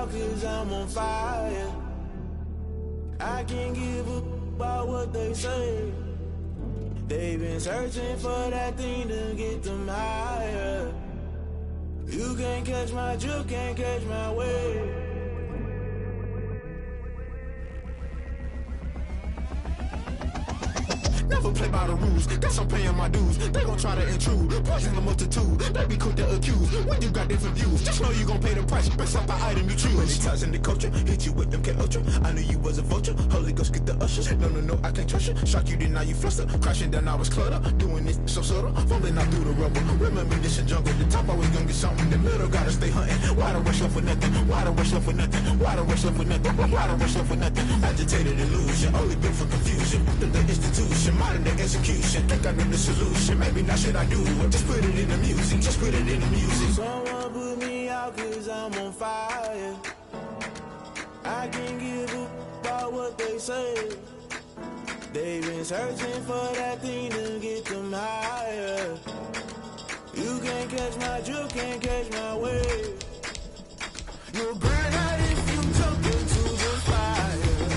out 'cause I'm on fire. I can't give up about what they say. They've been searching for that thing to get them higher. You can't catch my drift, can't catch my wave. Never play by the rules, guess I'm paying my dues. They gon' try to intrude, poison the multitude. They be quick to accuse, when you got different views. Just know you gon' pay the price, based off the item you choose. Many times in the culture, hit you with them K-Ultra. I knew you was a vulture, Holy Ghost get the ushers. No, I can't trust you. Shock you, then now you fluster. Crashing down, I was cluttered. Doing this so subtle, fumbling out through the rubble. Remember this in jungle, the top always gonna get something. The middle gotta stay hunting. Why the rush left for nothing? Why the rush left for nothing? Why the rush left for nothing? Why the rush left for nothing? Agitated illusion, only built for confusion. The institution, modern day execution. Think I know the solution, maybe not should I do it. Just put it in the music, just put it in the music. Someone put me out 'cause I'm on fire. I can't give up about what they say. They've been searching for that thing to get them higher. You can't catch my drift, can't catch my wave. You'll burn out if you jump into the fire.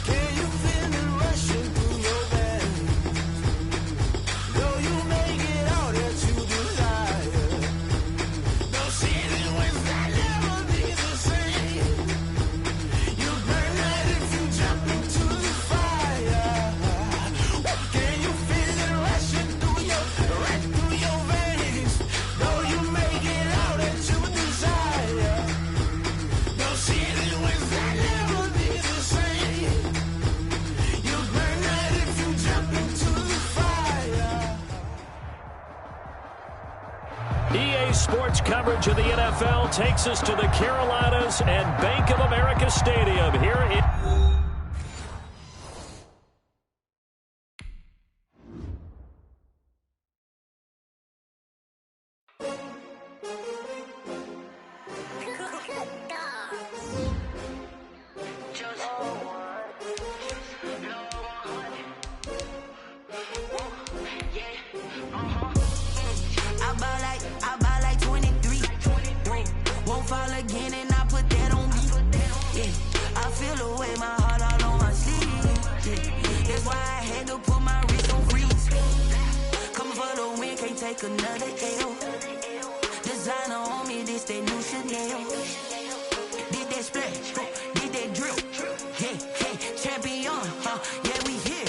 Can you feel it rushing through your veins? Though you make it all that you desire. No season when that never be the same. You burn out if you jump into the fire. Can you feel it rushing through your veins? Though you make it all that you desire. No season when that never be the same. You burn out if you jump into the fire. EA Sports coverage of the NFL takes us to the Carolinas and Bank of America Stadium here in... I buy like 23. Won't fall again and I put that on me. Yeah, I feel the way, my heart all on my sleeve. Yeah, that's why I had to put my wrist on freeze. Coming for the win, can't take another L. Designer on me, this that new Chanel. Did that splash, did that drip. Yeah, champion, yeah, we here.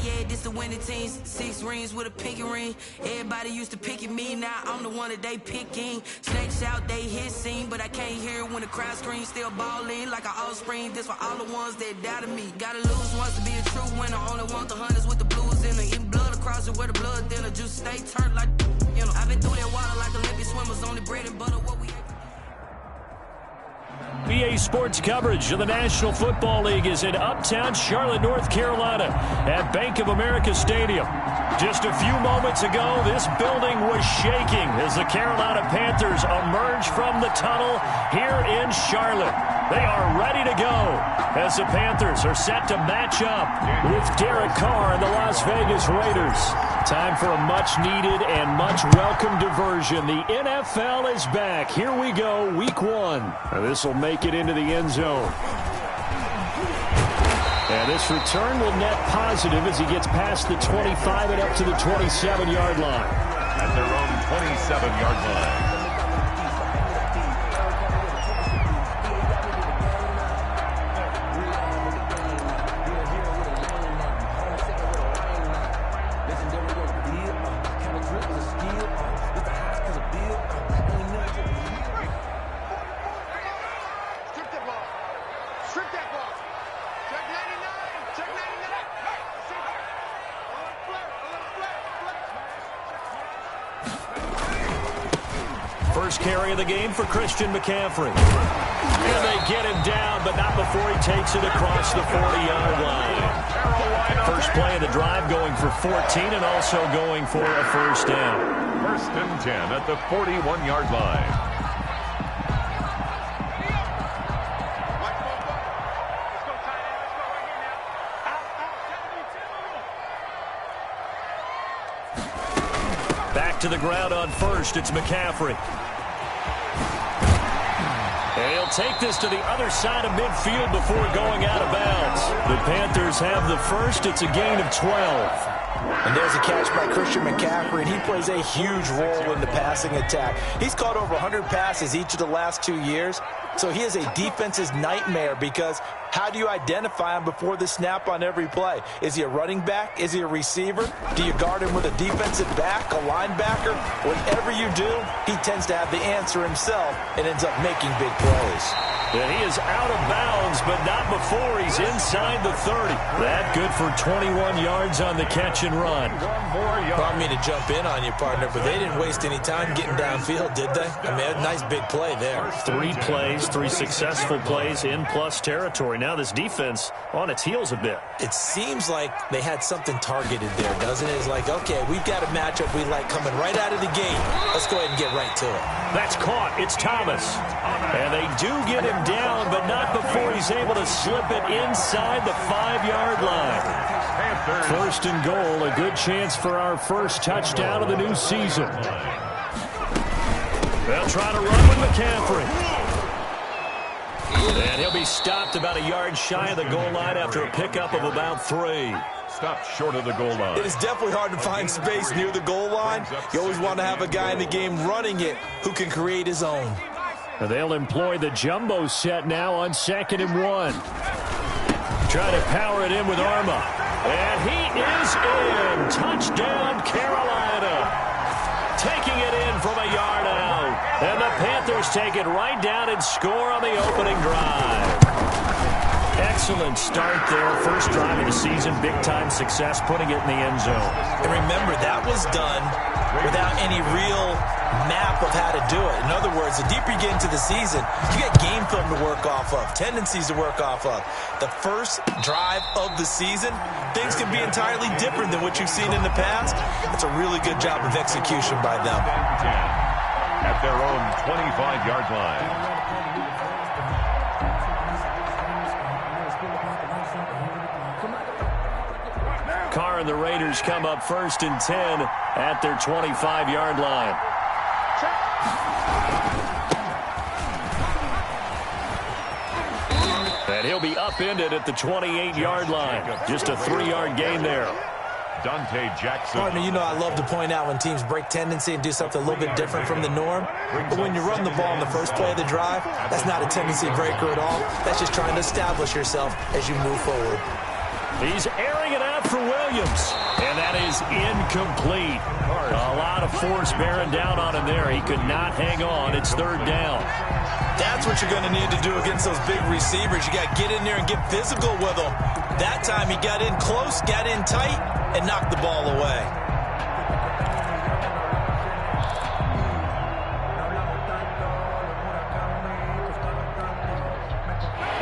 Yeah, this the winning teams. 6 rings with a pinky ring. Everybody used to pick at me, now I'm the one that they picking. Snakes out, they hit scene, but I can't hear it when the crowd screams. Still balling like an offspring. This for all the ones that doubted me. Gotta lose once to be a true winner. Only want the hunters with the blues in the eating blood across it where the blood thinner. Juice stay turned like, you know. I've been through that water like Olympic swimmers. Only bread and butter, what we EA Sports coverage of the National Football League is in uptown Charlotte, North Carolina at Bank of America Stadium. Just a few moments ago, this building was shaking as the Carolina Panthers emerged from the tunnel here in Charlotte. They are ready to go as the Panthers are set to match up with Derek Carr and the Las Vegas Raiders. Time for a much-needed and much-welcome diversion. The NFL is back. Here we go, Week 1. This will make it into the end zone. And this return will net positive as he gets past the 25 and up to the 27-yard line. At their own 27-yard line. First carry of the game for Christian McCaffrey. And they get him down, but not before he takes it across the 40-yard line. First play of the drive going for 14 and also going for a first down. First and 10 at the 41-yard line. Back to the ground on first. It's McCaffrey. And he'll take this to the other side of midfield before going out of bounds. The Panthers have the first. It's a gain of 12. And there's a catch by Christian McCaffrey, and he plays a huge role in the passing attack. He's caught over 100 passes each of the last 2 years, so he is a defense's nightmare because how do you identify him before the snap on every play? Is he a running back? Is he a receiver? Do you guard him with a defensive back, a linebacker? Whatever you do, he tends to have the answer himself and ends up making big plays. And he is out of bounds, but not before he's inside the 30. That good for 21 yards on the catch and run. Brought me to jump in on you, partner, but they didn't waste any time getting downfield, did they? I mean, a nice big play there. 3 plays, 3 successful plays in plus territory. Now this defense on its heels a bit. It seems like they had something targeted there, doesn't it? It's like, okay, we've got a matchup we like coming right out of the gate. Let's go ahead and get right to it. That's caught. It's Thomas. And they do get him down, but not before he's able to slip it inside the 5-yard line. First and goal, a good chance for our first touchdown of the new season. They'll try to run with McCaffrey. And he'll be stopped about a yard shy of the goal line after a pickup of about 3. Stopped short of the goal line. It is definitely hard to find space near the goal line. You always want to have a guy in the game running it who can create his own. They'll employ the jumbo set now on 2nd and 1. Try to power it in with Arma. And he is in. Touchdown, Carolina. Taking it in from a yard out. And the Panthers take it right down and score on the opening drive. Excellent start there. First drive of the season. Big-time success putting it in the end zone. And remember, that was done without any real map of how to do it. In other words, the deeper you get into the season, you get game film to work off of, tendencies to work off of. The first drive of the season, things can be entirely different than what you've seen in the past. It's a really good job of execution by them. At their own 25-yard line. Carr and the Raiders come up 1st and 10 at their 25-yard line. And he'll be upended at the 28-yard line. Just a 3-yard gain there. Dante Jackson. Partner, you know I love to point out when teams break tendency and do something a little bit different from the norm. But when you run the ball in the first play of the drive, that's not a tendency breaker at all. That's just trying to establish yourself as you move forward. He's airing it out for Williams. And that is incomplete. A lot of force bearing down on him there. He could not hang on. It's 3rd down. That's what you're going to need to do against those big receivers. You got to get in there and get physical with them. That time he got in close, got in tight, and knocked the ball away.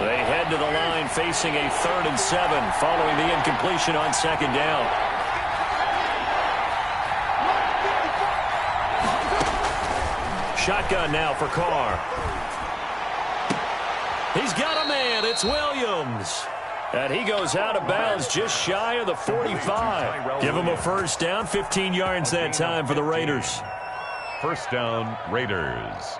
They head to the line facing a 3rd and 7 following the incompletion on 2nd down. Shotgun now for Carr. He's got a man. It's Williams. And he goes out of bounds just shy of the 45. Give him a first down. 15 yards that time for the Raiders. First down, Raiders.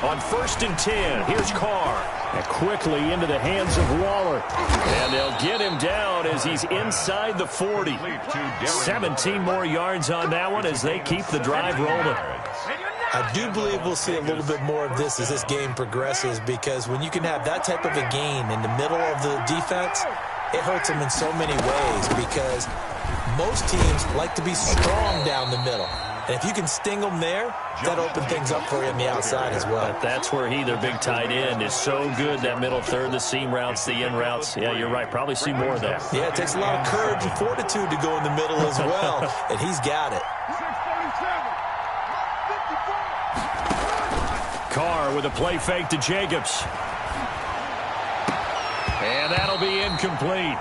On 1st and 10, here's Carr. And quickly into the hands of Waller. And they'll get him down as he's inside the 40. 17 more yards on that one as they keep the drive rolling. I do believe we'll see a little bit more of this as this game progresses, because when you can have that type of a gain in the middle of the defense, it hurts them in so many ways, because most teams like to be strong down the middle. And if you can sting them there, that opens things up for you on the outside as well. But that's where their big tight end, is so good, that middle third, the seam routes, the in routes. Yeah, you're right. Probably see more of that. Yeah, it takes a lot of courage and fortitude to go in the middle as well, and he's got it. Carr with a play fake to Jacobs. And that'll be incomplete.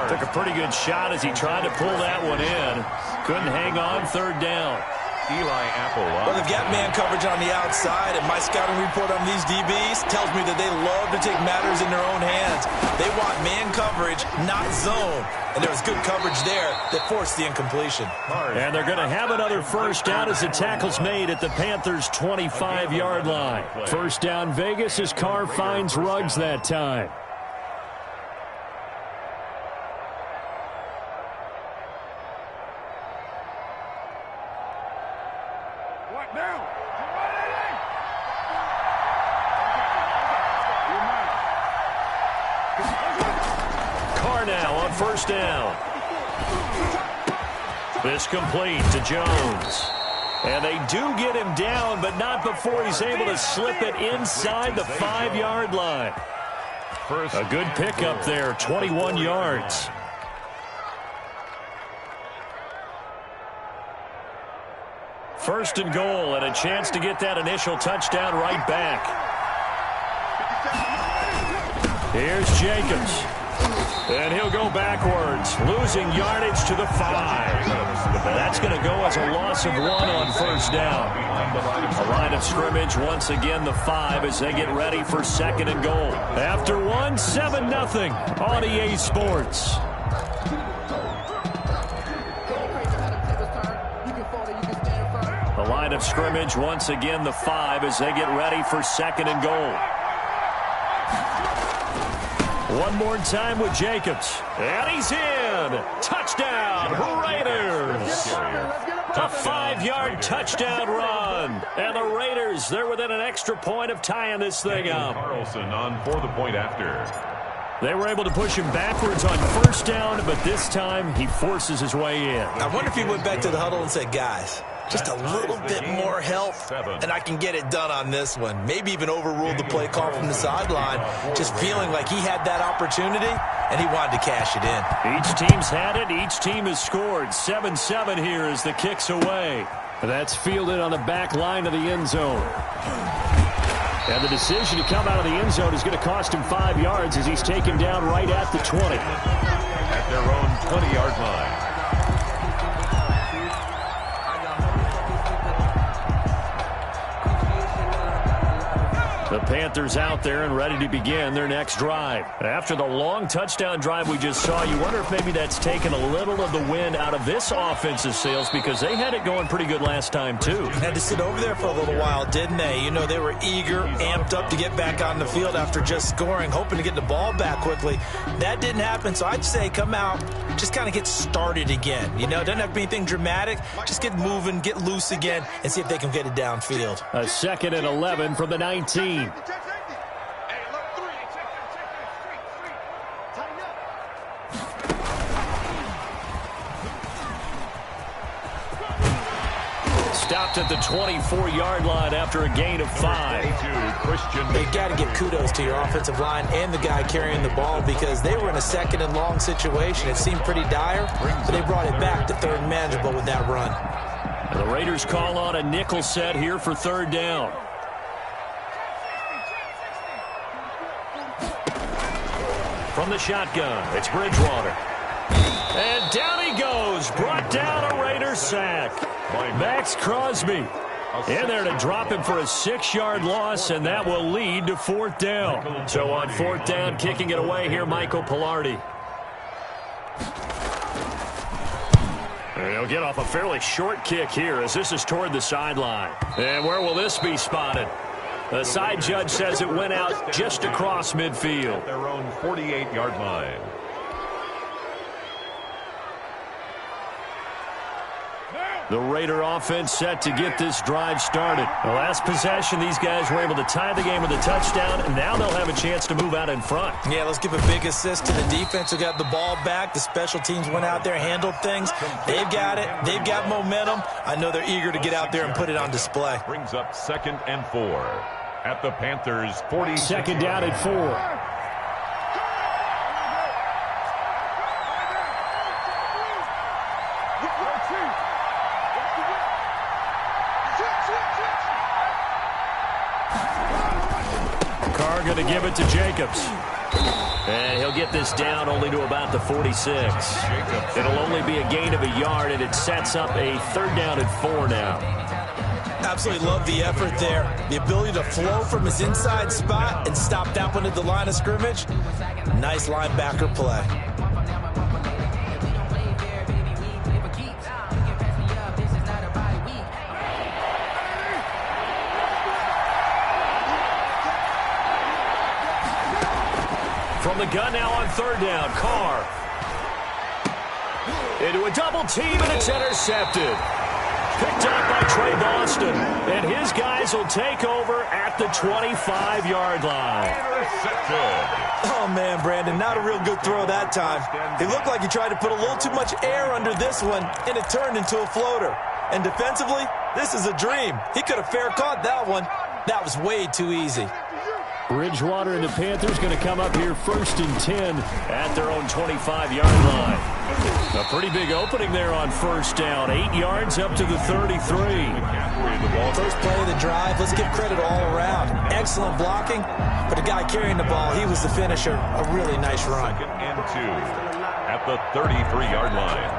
Took a pretty good shot as he tried to pull that one in. Couldn't hang on, 3rd down. Eli Apple. Well, they've got man coverage on the outside, and my scouting report on these DBs tells me that they love to take matters in their own hands. They want man coverage, not zone. And there was good coverage there that forced the incompletion. And they're going to have another first down as the tackle's made at the Panthers' 25-yard line. First down Vegas as Carr finds Ruggs that time. Carr now on first down. This complete to Jones. And they do get him down, but not before he's able to slip it inside the 5-yard line. A good pickup there, 21 yards. First and goal, and a chance to get that initial touchdown right back. Here's Jacobs. And he'll go backwards, losing yardage to the 5. That's going to go as a loss of 1 on first down. A line of scrimmage, once again, the 5 as they get ready for second and goal. After 1, 7-0 on EA Sports. The line of scrimmage, once again, the 5 as they get ready for second and goal. One more time with Jacobs. And he's in. Touchdown, Raiders. A 5-yard touchdown run. And the Raiders, they're within an extra point of tying this thing up. Carlson on for the point after. They were able to push him backwards on first down, but this time he forces his way in. I wonder if he went back to the huddle and said, guys, just a little bit more help, and I can get it done on this one. Maybe even overruled the play call from the sideline, just feeling like he had that opportunity, and he wanted to cash it in. Each team's had it. Each team has scored. 7-7 here as the kick's away. That's fielded on the back line of the end zone. And the decision to come out of the end zone is going to cost him 5 yards as he's taken down right at the 20. At their own 20-yard line. The Panthers out there and ready to begin their next drive. After the long touchdown drive we just saw, you wonder if maybe that's taken a little of the wind out of this offensive sails because they had it going pretty good last time too. Had to sit over there for a little while, didn't they? You know, they were eager, amped up to get back on the field after just scoring, hoping to get the ball back quickly. That didn't happen, so I'd say come out, just kind of get started again. You know, doesn't have to be anything dramatic. Just get moving, get loose again, and see if they can get it downfield. A 2nd and 11 from the 19. Stopped at the 24-yard line after a gain of 5. You got to give kudos to your offensive line and the guy carrying the ball because they were in a 2nd and long situation. It seemed pretty dire, but they brought it back to 3rd and manageable with that run. The Raiders call on a nickel set here for 3rd down. From the shotgun, it's Bridgewater. And down he goes. Brought down a Raider sack. Max Crosby in there to drop him for a 6-yard loss, and that will lead to 4th down. So on 4th down, kicking it away here, Michael Pilardi. And he'll get off a fairly short kick here as this is toward the sideline. And where will this be spotted? The side judge says it went out just across midfield. Their own 48-yard line. The Raider offense set to get this drive started. The last possession, these guys were able to tie the game with a touchdown, and now they'll have a chance to move out in front. Yeah, let's give a big assist to the defense who got the ball back. The special teams went out there, handled things. They've got it. They've got momentum. I know they're eager to get out there and put it on display. Brings up 2nd and 4 at the Panthers' 40. 2nd down at 4. Carr going to give it to Jacobs. And he'll get this down only to about the 46. It'll only be a gain of a yard, and it sets up a 3rd down and 4 now. Absolutely love the effort there. The ability to flow from his inside spot and stop that one at the line of scrimmage. Nice linebacker play. From the gun now on 3rd down, Carr. Into a double team, and it's intercepted. Picked up by Trey Boston, and his guys will take over at the 25-yard line. Oh, man, Brandon, not a real good throw that time. It looked like he tried to put a little too much air under this one, and it turned into a floater. And defensively, this is a dream. He could have fair caught that one. That was way too easy. Bridgewater and the Panthers going to come up here 1st and 10 at their own 25-yard line. A pretty big opening there on 1st down. 8 yards up to the 33. First play of the drive, let's give credit all around. Excellent blocking, but the guy carrying the ball, he was the finisher. A really nice run. 2nd and 2 at the 33-yard line.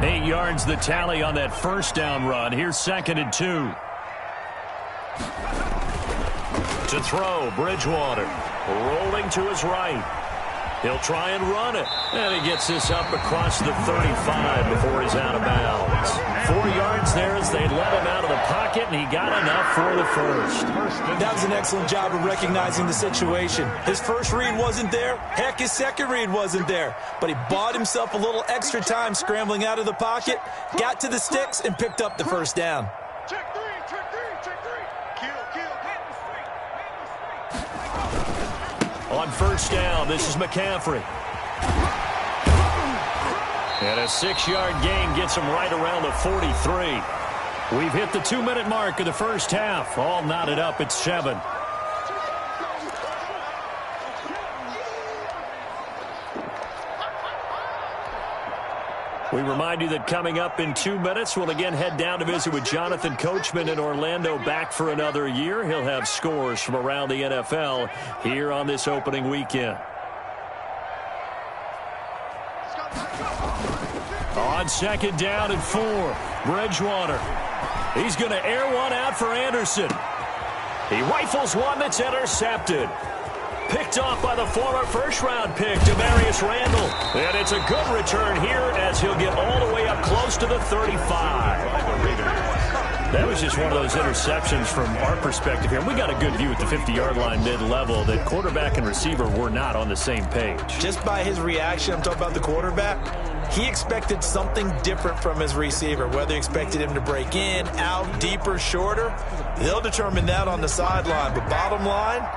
8 yards the tally on that 1st down run. Here's 2nd and 2. To throw, Bridgewater rolling to his right. He'll try and run it. And he gets this up across the 35 before he's out of bounds. 4 yards there as they let him out of the pocket, and he got enough for the 1st. That was an excellent job of recognizing the situation. His first read wasn't there. Heck, his second read wasn't there. But he bought himself a little extra time scrambling out of the pocket, got to the sticks, and picked up the 1st down. On 1st down, this is McCaffrey. And a 6-yard gain gets him right around the 43. We've hit the 2-minute mark of the 1st half. All knotted up at 7. We remind you that coming up in 2 minutes, we'll again head down to visit with Jonathan Coachman in Orlando, back for another year. He'll have scores from around the NFL here on this opening weekend. On 2nd down and 4, Bridgewater. He's going to air one out for Anderson. He rifles one that's intercepted. Picked off by the former first-round pick, Demarius Randall. And it's a good return here as he'll get all the way up close to the 35. That was just one of those interceptions from our perspective here. We got a good view at the 50-yard line mid-level that quarterback and receiver were not on the same page. Just by his reaction, I'm talking about the quarterback, he expected something different from his receiver, whether he expected him to break in, out, deeper, shorter. They'll determine that on the sideline. But bottom line,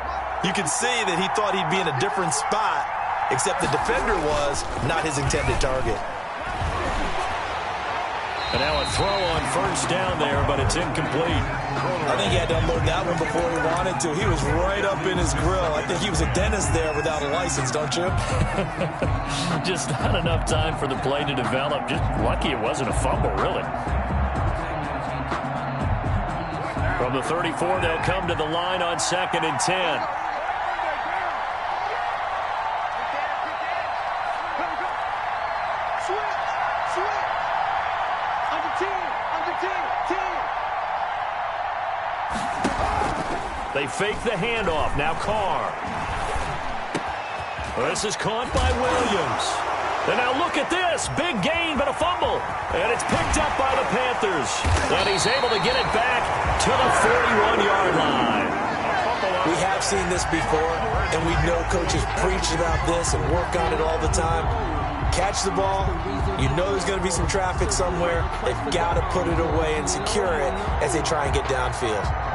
you can see that he thought he'd be in a different spot, except the defender was not his intended target. And now a throw on 1st down there, but it's incomplete. I think he had to unload that one before he wanted to. He was right up in his grill. I think he was a dentist there without a license, don't you? Just not enough time for the play to develop. Just lucky it wasn't a fumble, really. From the 34, they'll come to the line on 2nd and 10. They fake the handoff. Now Carr. This is caught by Williams. And now look at this. Big gain, but a fumble. And it's picked up by the Panthers. And he's able to get it back to the 41-yard line. We have seen this before, and we know coaches preach about this and work on it all the time. Catch the ball. You know there's going to be some traffic somewhere. They've got to put it away and secure it as they try and get downfield.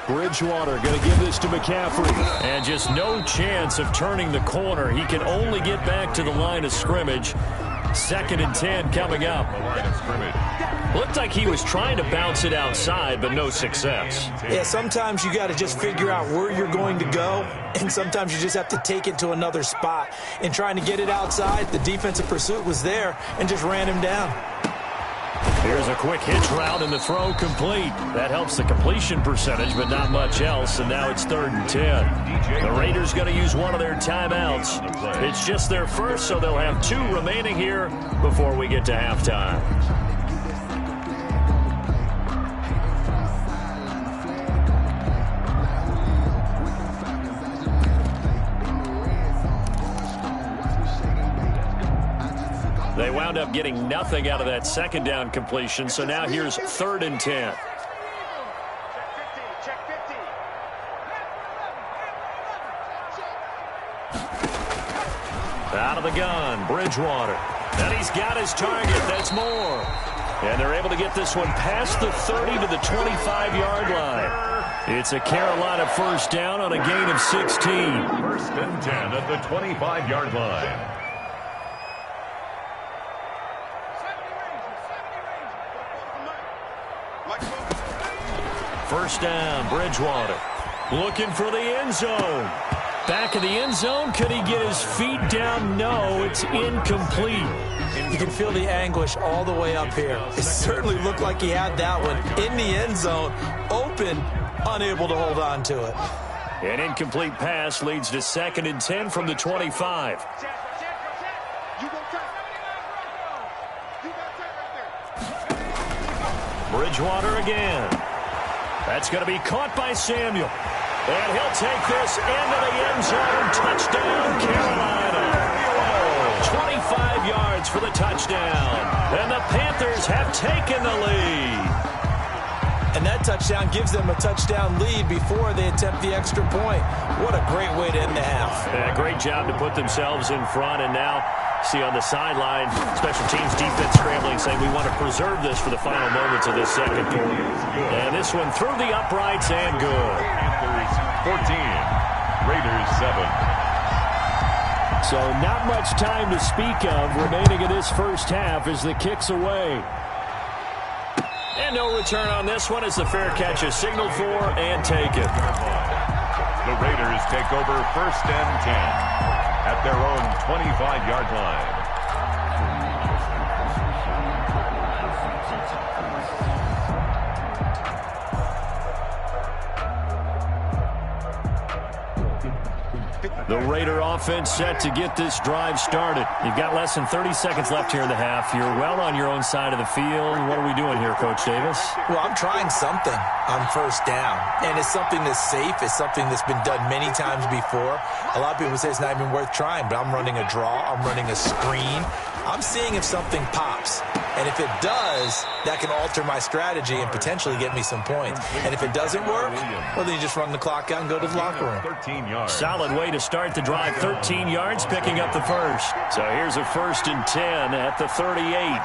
Bridgewater going to give this to McCaffrey. And just no chance of turning the corner. He can only get back to the line of scrimmage. 2nd and 10 coming up. The line of scrimmage. Looked like he was trying to bounce it outside, but no success. Yeah, sometimes you got to just figure out where you're going to go, and sometimes you just have to take it to another spot. And trying to get it outside, the defensive pursuit was there and just ran him down. Here's a quick hitch route, and the throw complete. That helps the completion percentage, but not much else, and now it's 3rd and 10. The Raiders going to use one of their timeouts. It's just their first, so they'll have 2 remaining here before we get to halftime. They wound up getting nothing out of that 2nd down completion, so now here's 3rd and 10. Out of the gun, Bridgewater. And he's got his target. That's more. And they're able to get this one past the 30 to the 25-yard line. It's a Carolina 1st down on a gain of 16. 1st and 10 at the 25-yard line. 1st down, Bridgewater. Looking for the end zone. Back of the end zone. Could he get his feet down? No, it's incomplete. You can feel the anguish all the way up here. It certainly looked like he had that one in the end zone, open, unable to hold on to it. An incomplete pass leads to 2nd and 10 from the 25. Bridgewater again. That's going to be caught by Samuel. And he'll take this into the end zone. Touchdown, Carolina. 25 yards for the touchdown. And the Panthers have taken the lead. And that touchdown gives them a touchdown lead before they attempt the extra point. What a great way to end the half. Yeah, great job to put themselves in front. And now, see on the sideline, special teams defense scrambling, saying we want to preserve this for the final moments of this 2nd quarter. And this one through the uprights and good. Panthers 14, Raiders 7. So not much time to speak of remaining in this 1st half as the kick's away. And no return on this one as the fair catch is signaled for and taken. The Raiders take over 1st and 10 at their own 25-yard line. The Raider offense set to get this drive started. You've got less than 30 seconds left here in the half. You're well on your own side of the field. What are we doing here, Coach Davis? Well, I'm trying something on 1st down, and it's something that's safe. It's something that's been done many times before. A lot of people say it's not even worth trying, but I'm running a draw. I'm running a screen. I'm seeing if something pops. And if it does, that can alter my strategy and potentially get me some points. And if it doesn't work, well, then you just run the clock out and go to the locker room. 13 yards. Solid way to start the drive. 13 yards, picking up the first. So here's a 1st and 10 at the 38.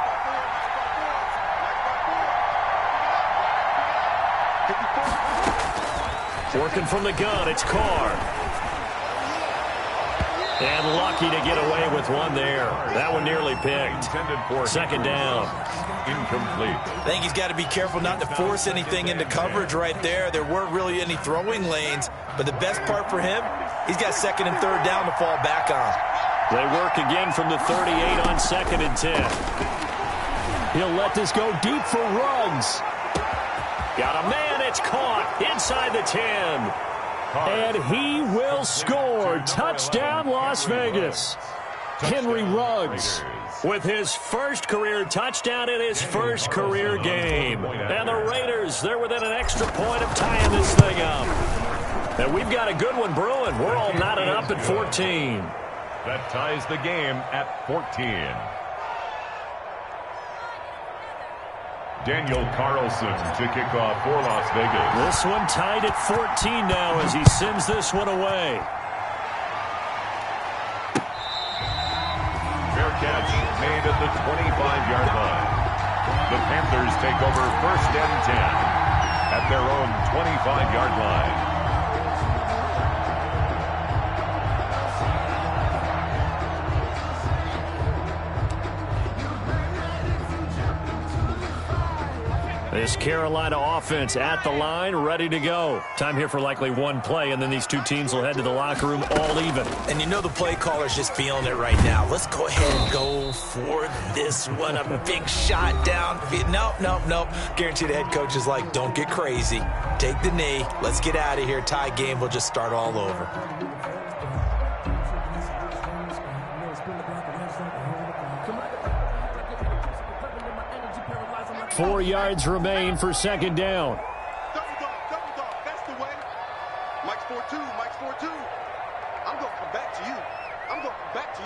Working from the gun, it's Carr. And lucky to get away with one there. That one nearly picked. 2nd down. Incomplete. I think he's got to be careful not to force anything into coverage right there. There weren't really any throwing lanes. But the best part for him, he's got 2nd and 3rd down to fall back on. They work again from the 38 on 2nd and 10. He'll let this go deep for Ruggs. Got a man, it's caught inside the 10. And he will score. Touchdown, Las Vegas. Henry Ruggs with his 1st career touchdown in his 1st career game. And the Raiders, they're within an extra point of tying this thing up. And we've got a good one brewing. We're all knotted up at 14. That ties the game at 14. Daniel Carlson to kick off for Las Vegas. This one tied at 14 now as he sends this one away. Fair catch made at the 25-yard line. The Panthers take over 1st and 10 at their own 25-yard line. This Carolina offense at the line, ready to go. Time here for likely one play, and then these two teams will head to the locker room all even. And you know the play caller's just feeling it right now. Let's go ahead and go for this one. A big shot down. Nope. Guarantee the head coach is like, don't get crazy. Take the knee. Let's get out of here. Tie game. We'll just start all over. Four yards remain for second down. Double dog, that's the way. Mike's 4-2, I'm going to come back to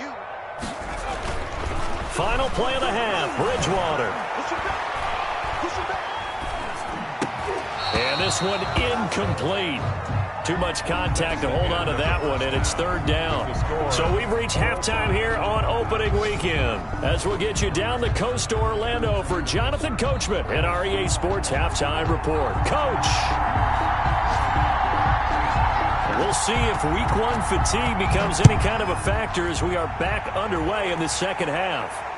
you. Final play of the half, Bridgewater. Push him back. And this one incomplete. Too much contact to hold on to that one, and it's third down. So we've reached halftime here on opening weekend. As we'll get you down the coast to Orlando for Jonathan Coachman in our EA Sports Halftime Report. Coach! We'll see if week one fatigue becomes any kind of a factor as we are back underway in the second half.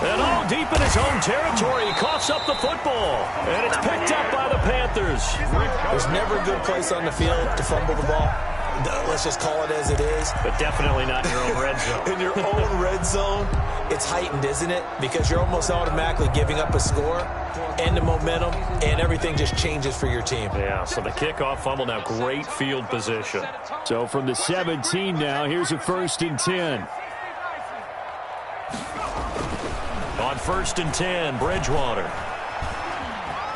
And all deep in his own territory, he coughs up the football. And it's picked up by the Panthers. There's never a good place on the field to fumble the ball. Let's just call it as it is. But definitely not in your own red zone. In your own red zone, it's heightened, isn't it? Because you're almost automatically giving up a score and the momentum, and everything just changes for your team. Yeah, so the kickoff fumble, now great field position. So from the 17 now, here's a 1st and 10. On 1st and 10, Bridgewater.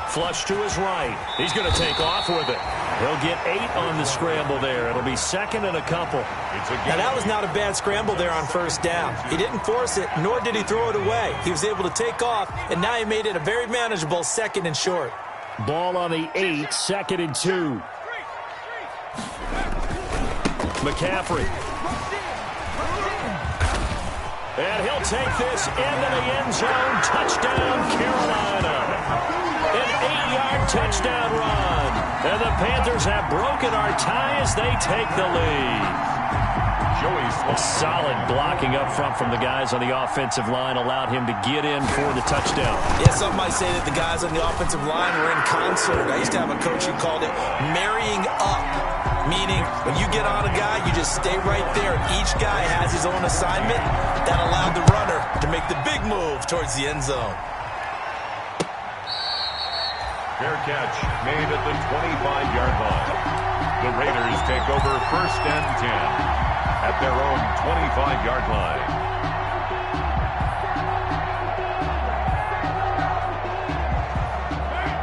Flush to his right. He's going to take off with it. He'll get 8 on the scramble there. It'll be 2nd and a couple. Now, that was not a bad scramble there on 1st down. He didn't force it, nor did he throw it away. He was able to take off, and now he made it a very manageable 2nd and short. Ball on the 8, 2nd and 2. McCaffrey. And he'll take this into the end zone. Touchdown, Carolina. An 8-yard touchdown run. And the Panthers have broken our tie as they take the lead. Solid blocking up front from the guys on the offensive line allowed him to get in for the touchdown. Yeah, some might say that the guys on the offensive line were in concert. I used to have a coach who called it marrying up, meaning when you get on a guy, you just stay right there. Each guy has his own assignment that allowed the runner to make the big move towards the end zone. Fair catch made at the 25-yard line. The Raiders take over 1st and 10 at their own 25-yard line.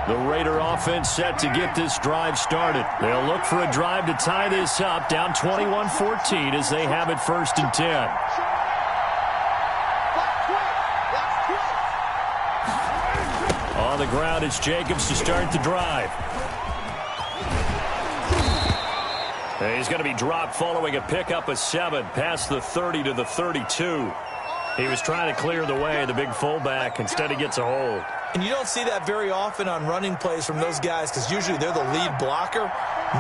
The Raider offense set to get this drive started. They'll look for a drive to tie this up, down 21-14 as they have it 1st and 10. On the ground, it's Jacobs to start the drive. He's going to be dropped following a pickup of 7 past the 30 to the 32. He was trying to clear the way, the big fullback. Instead, he gets a hold. And you don't see that very often on running plays from those guys because usually they're the lead blocker.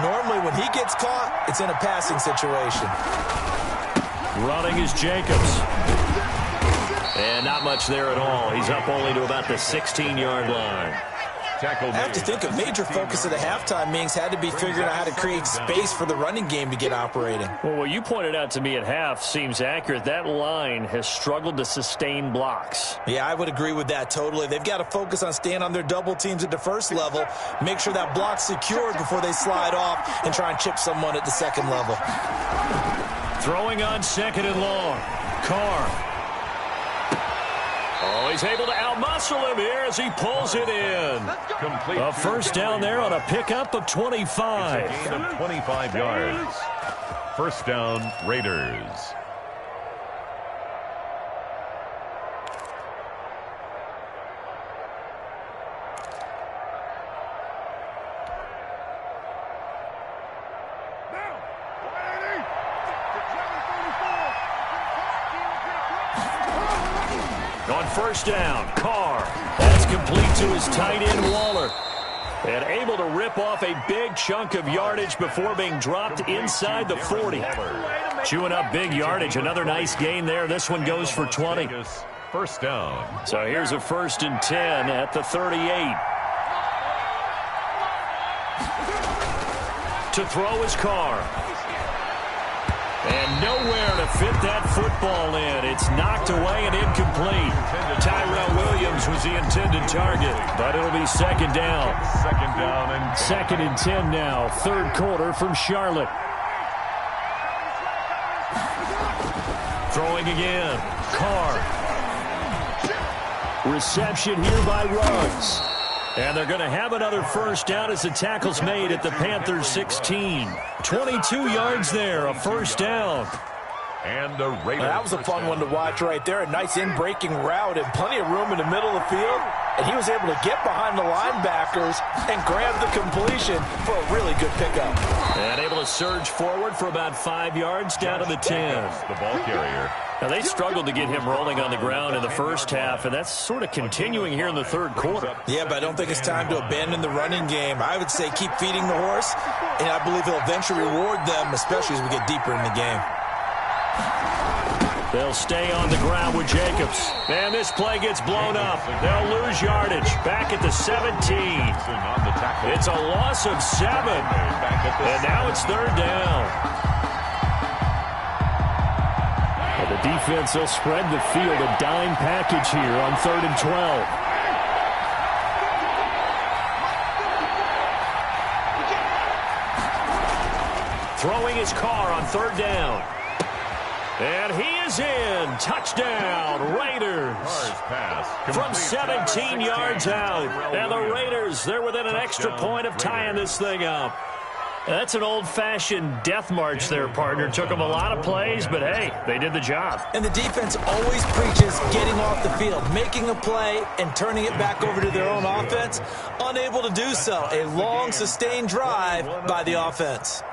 Normally, when he gets caught, it's in a passing situation. Running is Jacobs. And not much there at all. He's up only to about the 16-yard line. I have to think a major focus of the halftime meetings had to be figuring out how to create space for the running game to get operating. Well, what you pointed out to me at half seems accurate. That line has struggled to sustain blocks. Yeah, I would agree with that totally. They've got to focus on staying on their double teams at the first level, make sure that block's secured before they slide off and try and chip someone at the second level. Throwing on 2nd and long. Carr. Oh, he's able to outmuscle him here as he pulls it in. Complete. A 1st down there on a pickup of 25. It's a gain of 25 yards. 1st down, Raiders. On 1st down, Carr. That's complete to his tight end, Waller. And able to rip off a big chunk of yardage before being dropped inside the 40. Chewing up big yardage. Another nice gain there. This one goes for 20. first down. So here's a 1st and 10 at the 38. To throw his car. And nowhere to fit that football in. It's knocked away and incomplete. Tyrell Williams was the intended target, but it'll be 2nd down. 2nd down and 2nd and 10 now. 3rd quarter from Charlotte. Throwing again. Carr. Reception here by Ruggs. And they're going to have another 1st down as the tackle's made at the Panthers' 16. 22 yards there, a 1st down. And the Raiders. That was a fun one to watch right there. A nice in-breaking route and plenty of room in the middle of the field. And he was able to get behind the linebackers and grab the completion for a really good pickup. And able to surge forward for about 5 yards down to the 10. The ball carrier. Now, they struggled to get him rolling on the ground in the first half, and that's sort of continuing here in the 3rd quarter. Yeah, but I don't think it's time to abandon the running game. I would say keep feeding the horse, and I believe he'll eventually reward them, especially as we get deeper in the game. They'll stay on the ground with Jacobs. And this play gets blown up. They'll lose yardage. Back at the 17. It's a loss of 7. And now it's 3rd down. The defense, they'll spread the field, a dime package here on 3rd and 12. Throwing his car on 3rd down. And he is in. Touchdown, Raiders. From 17 yards out. And the Raiders, they're within an extra point of tying this thing up. That's an old-fashioned death march there, partner. Took them a lot of plays, but, hey, they did the job. And the defense always preaches getting off the field, making a play, and turning it back over to their own offense. Unable to do so. A long, sustained drive by the offense.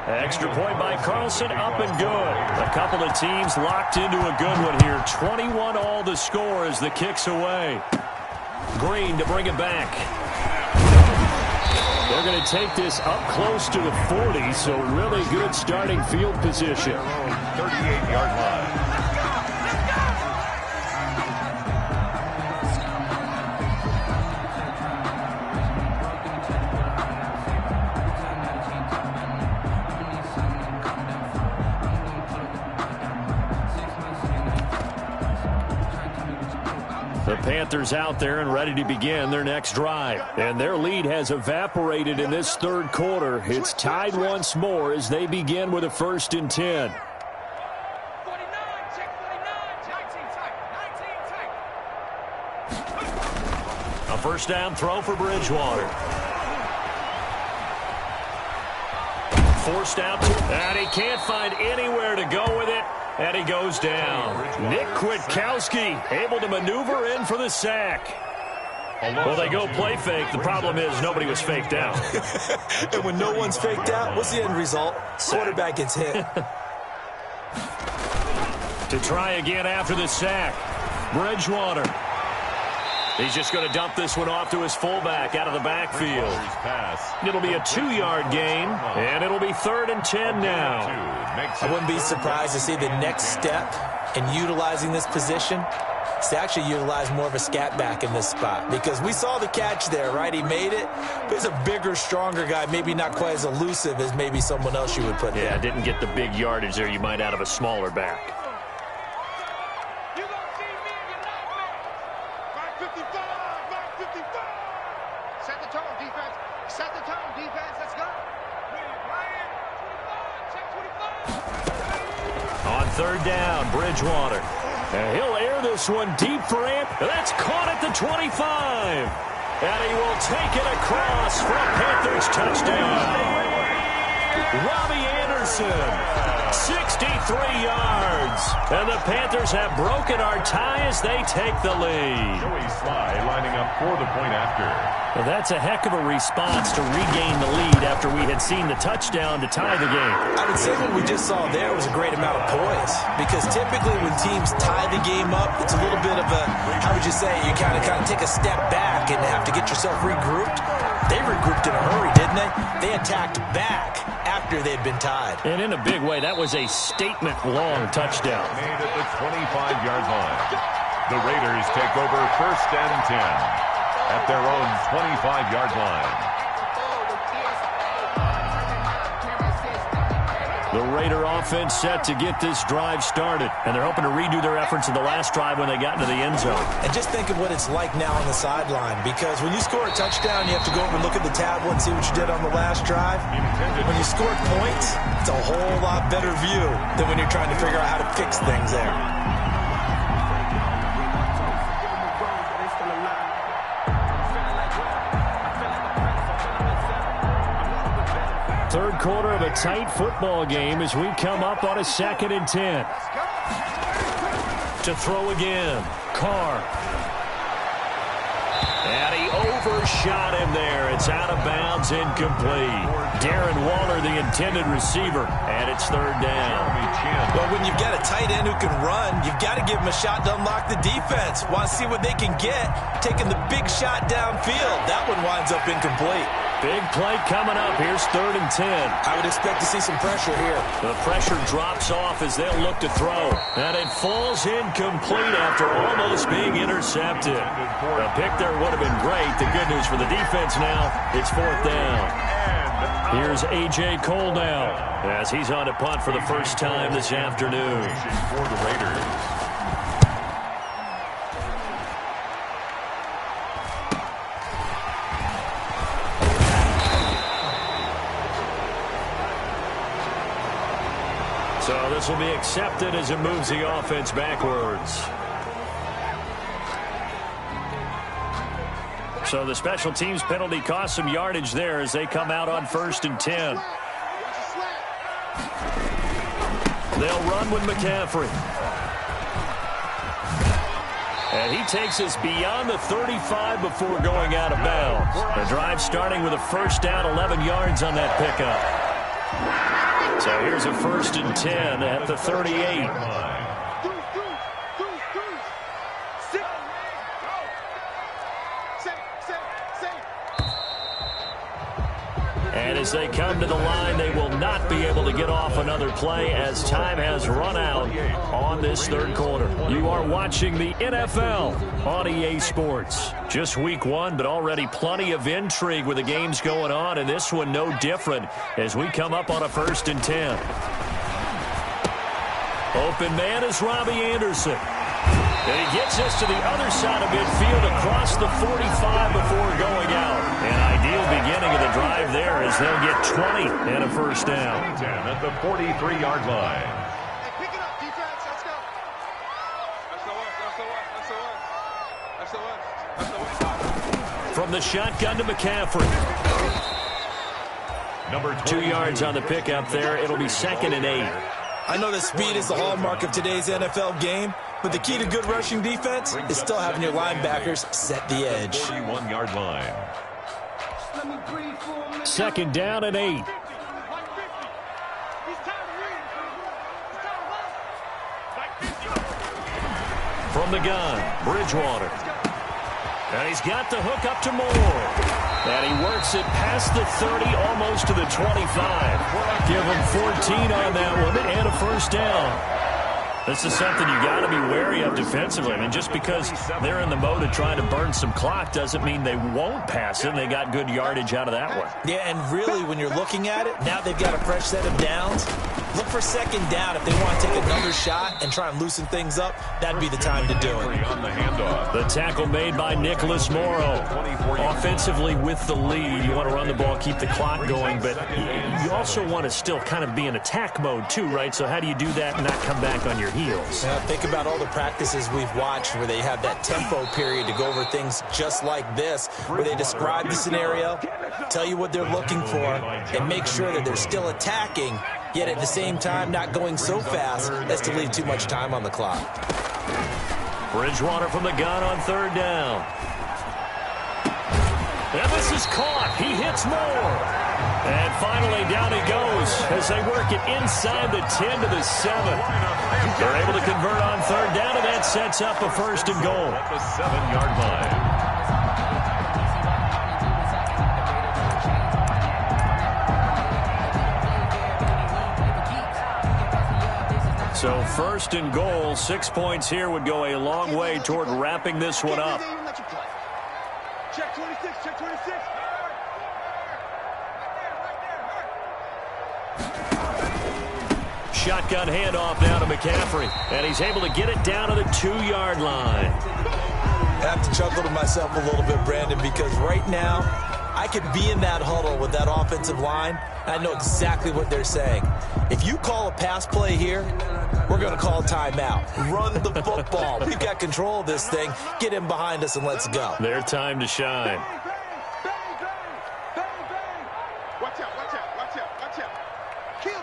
Extra point by Carlson, up and good. A couple of teams locked into a good one here. 21 all the score as the kick's away. Green to bring it back. They're going to take this up close to the 40, so really good starting field position. 38-yard line. The Panthers out there and ready to begin their next drive. And their lead has evaporated in this 3rd quarter. It's tied once more as they begin with a 1st and 10. A 1st down throw for Bridgewater. Forced out to, and he can't find anywhere to go with it. And he goes down. Nick Kwiatkowski able to maneuver in for the sack. Well, they go play fake. The problem is nobody was faked out. And when no one's faked out, what's the end result? Quarterback gets hit. To try again after the sack. Bridgewater. He's just going to dump this one off to his fullback out of the backfield. It'll be a 2-yard gain, and it'll be 3rd and 10 now. I wouldn't be surprised to see the next step in utilizing this position is to actually utilize more of a scat back in this spot, because we saw the catch there, right? He made it, but he's a bigger, stronger guy, maybe not quite as elusive as maybe someone else you would put there. Yeah, didn't get the big yardage there you might out of a smaller back. On 3rd down, Bridgewater. And he'll air this one deep for Amp. That's caught at the 25. And he will take it across for a Panthers touchdown. Robbie Anderson, 63 yards. And the Panthers have broken our tie as they take the lead. Joey Sly lining up for the point after. Well, that's a heck of a response to regain the lead after we had seen the touchdown to tie the game. I would say what we just saw there was a great amount of poise, because typically when teams tie the game up, it's a little bit of a, how would you say, you kind of take a step back and have to get yourself regrouped. They regrouped in a hurry, didn't they? They attacked back after they'd been tied. And in a big way, that was a statement-long touchdown. Made at the 25-yard line. The Raiders take over 1st and 10 at their own 25-yard line. The Raider offense set to get this drive started, and they're hoping to redo their efforts in the last drive when they got into the end zone. And just think of what it's like now on the sideline, because when you score a touchdown, you have to go over and look at the tablet and see what you did on the last drive. When you score points, it's a whole lot better view than when you're trying to figure out how to fix things there. Third quarter of a tight football game as we come up on a 2nd and 10. To throw again. Carr. And he overshot him there. It's out of bounds, incomplete. Darren Waller, the intended receiver, and it's 3rd down. Well, when you've got a tight end who can run, you've got to give him a shot to unlock the defense. Want to see what they can get, taking the big shot downfield. That one winds up incomplete. Big play coming up. Here's 3rd and 10. I would expect to see some pressure here. The pressure drops off as they'll look to throw. And it falls incomplete after almost being intercepted. A pick there would have been great. The good news for the defense now, it's 4th down. Here's A.J. Cole now as he's on to punt for the first time this afternoon. For the Raiders. So this will be accepted as it moves the offense backwards. So the special teams penalty cost some yardage there as they come out on 1st and 10. They'll run with McCaffrey. And he takes us beyond the 35 before going out of bounds. The drive starting with a 1st down, 11 yards on that pickup. So here's a 1st and 10 at the 38. And as they come to the line, they will not be able to get off another play as time has run out on this 3rd quarter. You are watching the NFL on EA Sports. Just week 1, but already plenty of intrigue with the games going on, and this one no different as we come up on a 1st and 10. Open man is Robbie Anderson. And he gets us to the other side of midfield across the 45 before going out. An ideal beginning of the drive there as they'll get 20 and a 1st down. 10 at the 43-yard line. Hey, pick it up, defense. Let's go. That's From the shotgun to McCaffrey. Number 2 yards on the pickup there. It'll be 2nd and 8. I know that speed is the hallmark of today's NFL game, but the key to good rushing defense is still having your linebackers set the edge. 41-yard line. 2nd down and 8. From the gun, Bridgewater. And he's got the hook up to Moore. And he works it past the 30, almost to the 25. Give him 14 on that one and a 1st down. This is something you got to be wary of defensively. I mean, just because they're in the mode of trying to burn some clock doesn't mean they won't pass it, and they got good yardage out of that one. Yeah, and really, when you're looking at it, now they've got a fresh set of downs. Look for 2nd down if they want to take another shot and try and loosen things up. That'd be the time to do it. On the handoff. The tackle made by Nicholas Morrow. Offensively with the lead, you want to run the ball, keep the clock going, but you also want to still kind of be in attack mode too, right? So how do you do that and not come back on your heels? Think about all the practices we've watched where they have that tempo period to go over things just like this, where they describe the scenario, tell you what they're looking for, and make sure that they're still attacking, yet at the same time not going so fast as to leave too much time on the clock. Bridgewater from the gun on 3rd down. And this is caught. He hits Moore. And finally down he goes as they work it inside the 10 to the 7. They're able to convert on 3rd down, and that sets up a 1st and goal. At the 7-yard line. So first and goal, 6 points here would go a long way toward wrapping this one up. Check 26, check 26. Shotgun handoff now to McCaffrey, and he's able to get it down to the 2-yard line. I have to chuckle to myself a little bit, Brandon, because right now I could be in that huddle with that offensive line. I know exactly what they're saying. If you call a pass play here, we're going to call a timeout. Run the football. We've got control of this thing. Get in behind us and let's go. Their time to shine. Watch out, watch out, watch out, watch out. Kill.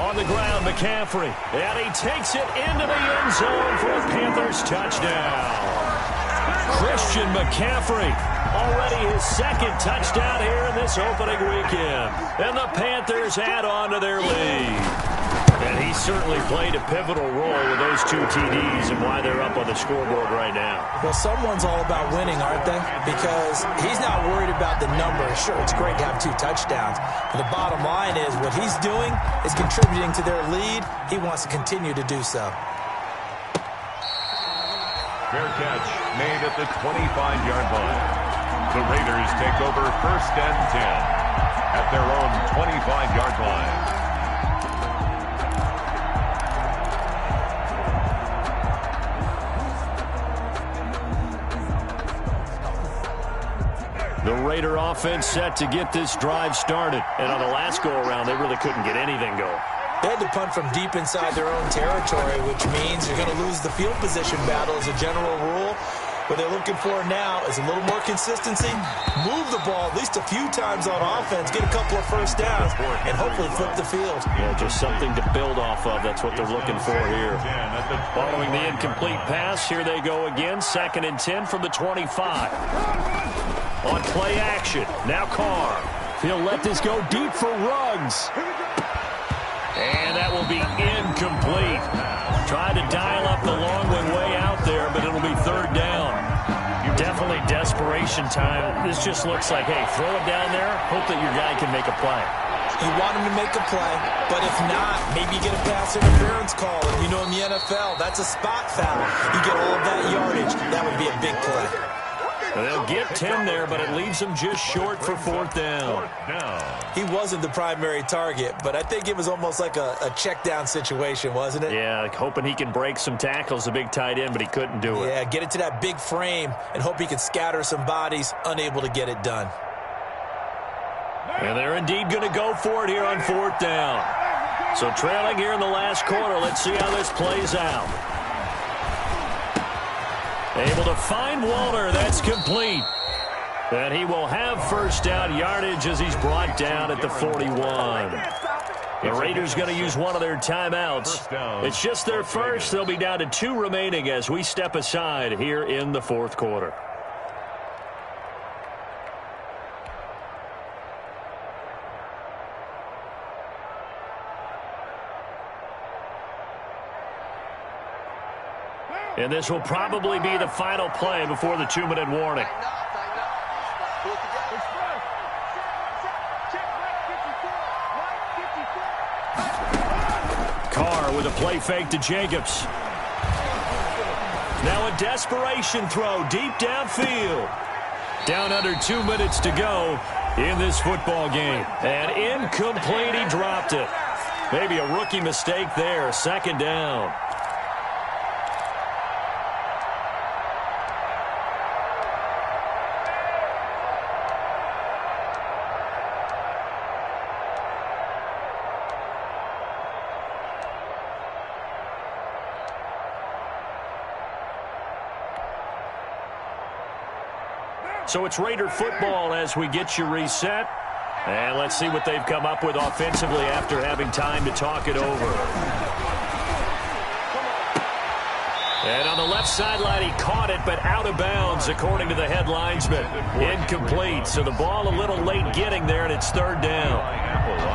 On the ground, McCaffrey. And he takes it into the end zone for a Panthers touchdown. Christian McCaffrey, already his second touchdown here in this opening weekend. And the Panthers add on to their lead. And he certainly played a pivotal role with those 2 TDs and why they're up on the scoreboard right now. Well, someone's all about winning, aren't they? Because he's not worried about the numbers. Sure, it's great to have 2 touchdowns. But the bottom line is what he's doing is contributing to their lead. He wants to continue to do so. Fair catch made at the 25-yard line. The Raiders take over first and 10 at their own 25-yard line. The Raider offense set to get this drive started. And on the last go-around, they really couldn't get anything going. They had to punt from deep inside their own territory, which means you're going to lose the field position battle as a general rule. What they're looking for now is a little more consistency, move the ball at least a few times on offense, get a couple of first downs, and hopefully flip the field. Yeah, just something to build off of. That's what they're looking for here. Following the incomplete pass, here they go again. 2nd and 10 from the 25. On play action, now Carr. He'll let this go deep for Ruggs. And that will be incomplete. Tried to dial up the long one way out there, but it'll be 3rd down. Definitely desperation time. This just looks like, hey, throw it down there, hope that your guy can make a play. You want him to make a play, but if not, maybe you get a pass interference call. And you know in the NFL, that's a spot foul. You get all of that yardage. That would be a big play. They'll get 10 there, but it leaves them just short for 4th down. He wasn't the primary target, but I think it was almost like a check down situation, wasn't it? Yeah, like hoping he can break some tackles, a big tight end, but he couldn't do it. Yeah, get it to that big frame and hope he can scatter some bodies, unable to get it done. And they're indeed going to go for it here on 4th down. So trailing here in the last quarter, let's see how this plays out. Able to find Walter. That's complete. And he will have first down yardage as he's brought down at the 41. The Raiders going to use one of their timeouts. It's just their first. They'll be down to 2 remaining as we step aside here in the 4th quarter. And this will probably be the final play before the 2-minute warning. Carr with a play fake to Jacobs. Now a desperation throw deep downfield. Down under 2 minutes to go in this football game. And incomplete, he dropped it. Maybe a rookie mistake there. 2nd down. So it's Raider football as we get you reset. And let's see what they've come up with offensively after having time to talk it over. And on the left sideline, he caught it, but out of bounds, according to the head linesman. Incomplete. So the ball a little late getting there, and it's third down.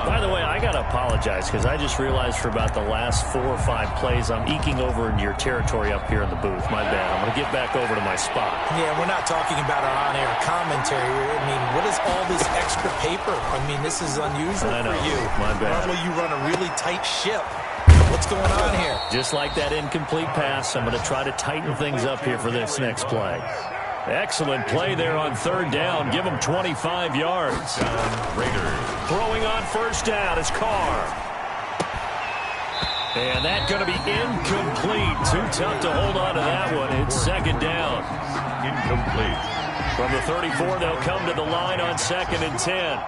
By the way, I got to apologize because I just realized for about the last 4 or 5 plays, I'm eking over into your territory up here in the booth. My bad. I'm going to get back over to my spot. Yeah, we're not talking about our on-air commentary. I mean, what is all this extra paper? I mean, this is unusual for you. My bad. Normally you run a really tight ship. What's going on here? Just like that incomplete pass, I'm going to try to tighten things up here for this next play. Excellent play there on third down. Give him 25 yards. Raiders. Throwing on first down is Carr. And that's going to be incomplete. Too tough to hold on to that one. It's second down. Incomplete. From the 34, they'll come to the line on 2nd and 10.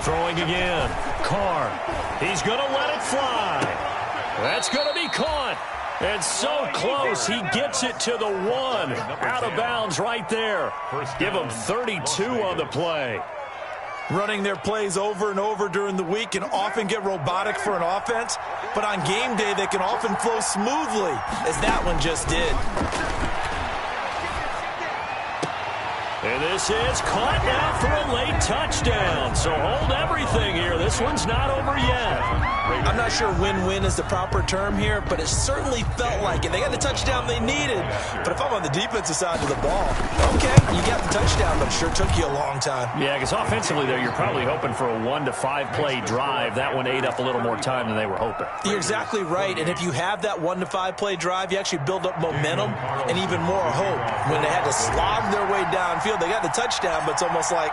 Throwing again. Carr. He's going to let it fly. That's going to be caught. And so close, he gets it to the 1. Out of bounds right there. Give him 32 on the play. Running their plays over and over during the week can often get robotic for an offense, but on game day they can often flow smoothly, as that one just did. And this is caught now for a late touchdown. So hold everything here. This one's not over yet. I'm not sure win-win is the proper term here, but it certainly felt like it. They got the touchdown they needed. But if I'm on the defensive side of the ball, okay, you got the touchdown, but it sure took you a long time. Yeah, because offensively there, you're probably hoping for a 1 to 5 play drive. That one ate up a little more time than they were hoping. You're exactly right. And if you have that 1 to 5 play drive, you actually build up momentum and even more hope. When they had to slog their way downfield, they got the touchdown, but it's almost like,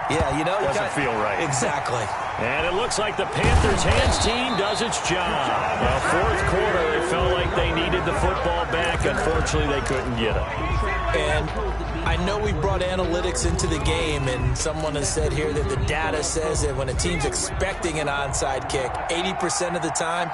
yeah, you know, doesn't feel right. Exactly. And it looks like the Panthers' hands team does its job. Well, fourth quarter, they felt like they needed the football back. Unfortunately, they couldn't get it. And I know we brought analytics into the game, and someone has said here that the data says that when a team's expecting an onside kick, 80% of the time,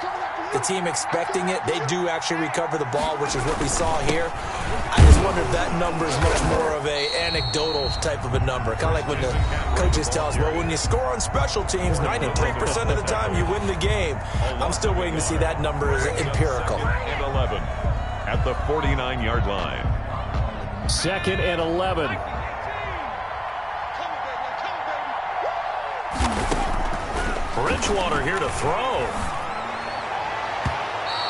the team expecting it, they do actually recover the ball, which is what we saw here. I just wonder if that number is much more of a anecdotal type of a number. Kind of like when the coaches tell us, well, when you score on special teams, 93% of the time you win the game. I'm still waiting to see that number is empirical. And 11 at the 49-yard line. 2nd and 11. Bridgewater here to throw.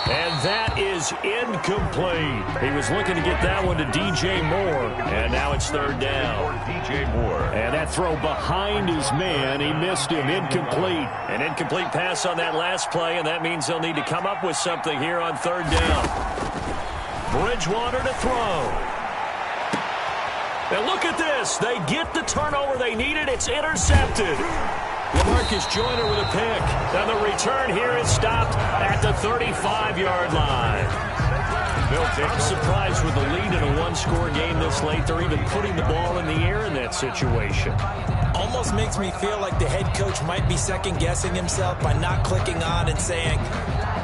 And that is incomplete. He was looking to get that one to DJ Moore. And now it's third down. DJ Moore. And that throw behind his man. He missed him. Incomplete. An incomplete pass on that last play, and that means they'll need to come up with something here on third down. Bridgewater to throw. And look at this. They get the turnover they needed. It's intercepted. LaMarcus Joyner with a pick. And the return here is stopped at the 35-yard line. I'm surprised with the lead in a one-score game this late. They're even putting the ball in the air in that situation. Almost makes me feel like the head coach might be second-guessing himself by not clicking on and saying,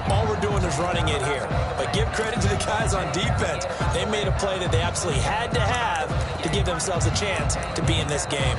all we're doing is running it here. But give credit to the guys on defense. They made a play that they absolutely had to have to give themselves a chance to be in this game.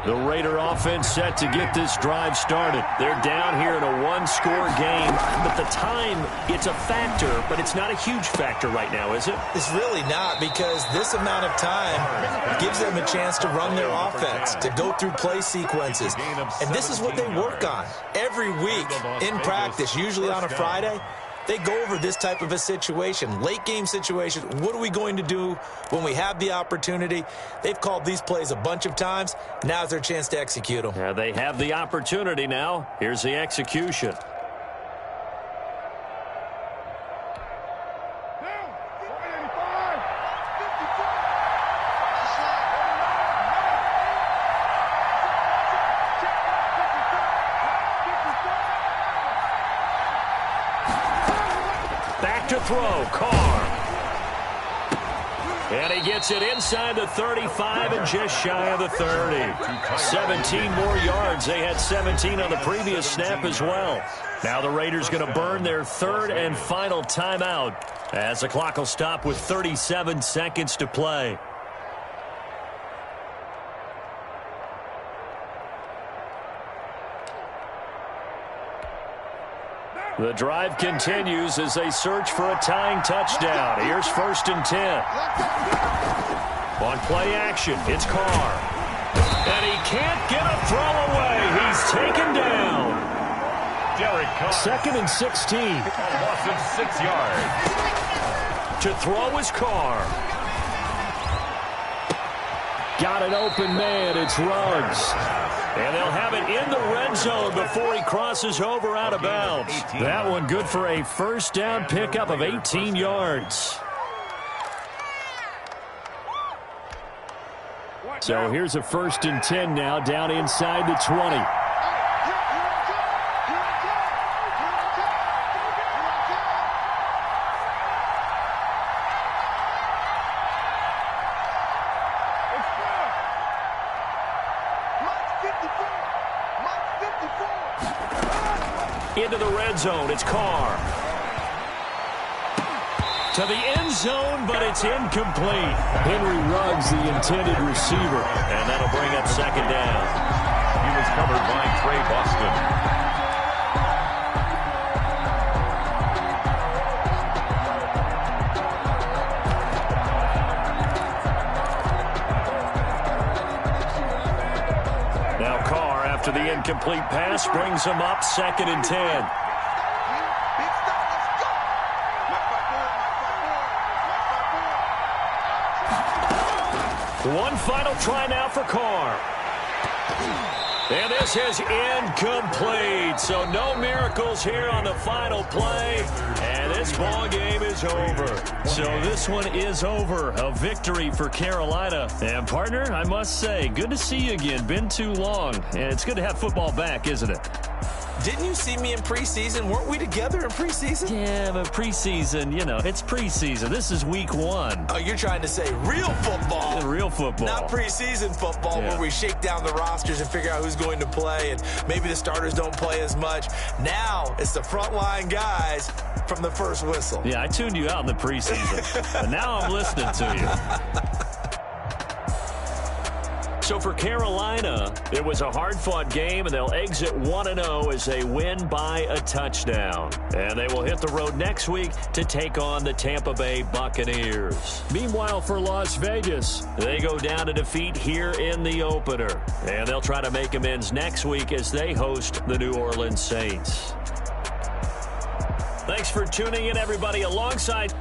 The Raider offense set to get this drive started. They're down here in a one-score game, but the time, it's a factor, but it's not a huge factor right now, is it? It's really not, because this amount of time gives them a chance to run their offense, to go through play sequences. And this is what they work on every week in practice, usually on a Friday. They go over this type of a situation, late game situation. What are we going to do when we have the opportunity? They've called these plays a bunch of times. Now's their chance to execute them. Yeah, they have the opportunity now. Here's the execution. To throw, Carr. And he gets it inside the 35 and just shy of the 30. 17 more yards. They had 17 on the previous snap as well. Now the Raiders going to burn their third and final timeout as the clock will stop with 37 seconds to play. The drive continues as they search for a tying touchdown. Here's 1st and 10. On play action, it's Carr. And he can't get a throw away. He's taken down. Derek Carr. 2nd and 16. A loss of 6 yards. To throw is Carr. Got an open man. It's Ruggs. And they'll have it in the red zone before he crosses over out of bounds. That one good for a first down pickup of 18 yards. So here's a 1st and 10 now down inside the 20. Into the red zone, it's Carr. To the end zone, but it's incomplete. Henry Ruggs, the intended receiver. And that'll bring up 2nd down. He was covered by Trey Boston. Now Carr, after the incomplete pass, brings him up 2nd and 10. One final try now for Carr. And this is incomplete. So no miracles here on the final play. And this ball game is over. So this one is over. A victory for Carolina. And partner, I must say, good to see you again. Been too long. And it's good to have football back, isn't it? Didn't you see me in preseason? Weren't we together in preseason? Yeah, but preseason, you know, it's preseason. This is week 1. Oh, you're trying to say real football. Real football. Not preseason football where we shake down the rosters and figure out who's going to play, and maybe the starters don't play as much. Now it's the frontline guys from the first whistle. Yeah, I tuned you out in the preseason. But now I'm listening to you. So for Carolina, it was a hard-fought game, and they'll exit 1-0 as they win by a touchdown. And they will hit the road next week to take on the Tampa Bay Buccaneers. Meanwhile, for Las Vegas, they go down to defeat here in the opener. And they'll try to make amends next week as they host the New Orleans Saints. Thanks for tuning in, everybody, alongside